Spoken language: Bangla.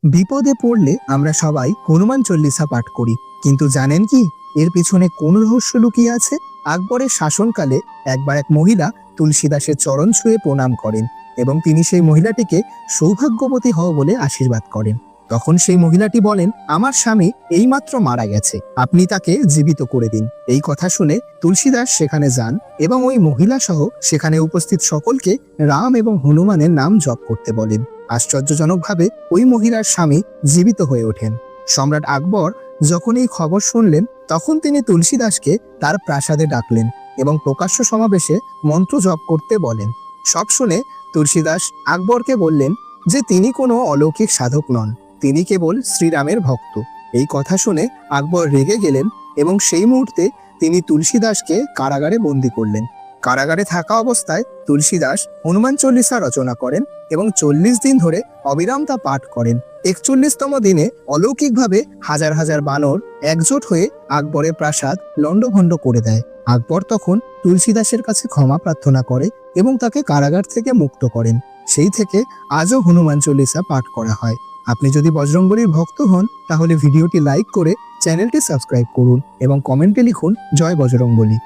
বিপদে পড়লে আমরা সবাই হনুমান চল্লিশা পাঠ করি, কিন্তু জানেন কি এর পিছনে কোন রহস্য লুকিয়ে আছে? আকবরের শাসনকালে একবার এক মহিলা তুলসী দাসের চরণ ছুঁয়ে প্রণাম করেন এবং তিনি সেই মহিলাটিকে সৌভাগ্যবতী হও বলে আশীর্বাদ করেন। তখন সেই মহিলাটি বলেন, আমার স্বামী এইমাত্র মারা গেছে, আপনি তাকে জীবিত করে দিন। এই কথা শুনে তুলসীদাস সেখানে যান এবং ওই মহিলা সহ সেখানে উপস্থিত সকলকে রাম এবং হনুমানের নাম জপ করতে বলেন। আশ্চর্যজনকভাবে ওই মহিলার স্বামী জীবিত হয়ে ওঠেন। সম্রাট আকবর যখন এই খবর শুনলেন, তখন তিনি তুলসীদাসকে তার প্রাসাদে ডাকলেন এবং প্রকাশ্য সমাবেশে মন্ত্র জপ করতে বলেন। সব শুনে তুলসীদাস আকবরকে বললেন যে তিনি কোনো অলৌকিক সাধক নন, তিনি কেবল শ্রীরামের ভক্ত। এই কথা শুনে আকবর রেগে গেলেন এবং সেই মুহূর্তে তিনি তুলসীদাসকে কারাগারে বন্দী করলেন। কারাগারে থাকা অবস্থায় তুলসীদাস হনুমান চল্লিশা রচনা করেন এবং 40 দিন ধরে অবিরাম তা পাঠ করেন। 41তম দিনে অলৌকিকভাবে হাজার হাজার বানর একজোট হয়ে আকবরের প্রাসাদ লণ্ডভণ্ড করে দেয়। আকবর তখন তুলসীদাসের কাছে ক্ষমা প্রার্থনা করে এবং তাকে কারাগার থেকে মুক্ত করেন। সেই থেকে আজও হনুমান চল্লিশা পাঠ করা হয়। আপনি যদি বজরংবলীর ভক্ত হন তাহলে ভিডিওটি লাইক করে চ্যানেলটি সাবস্ক্রাইব করুন এবং কমেন্টে লিখুন জয় বজরংবলী।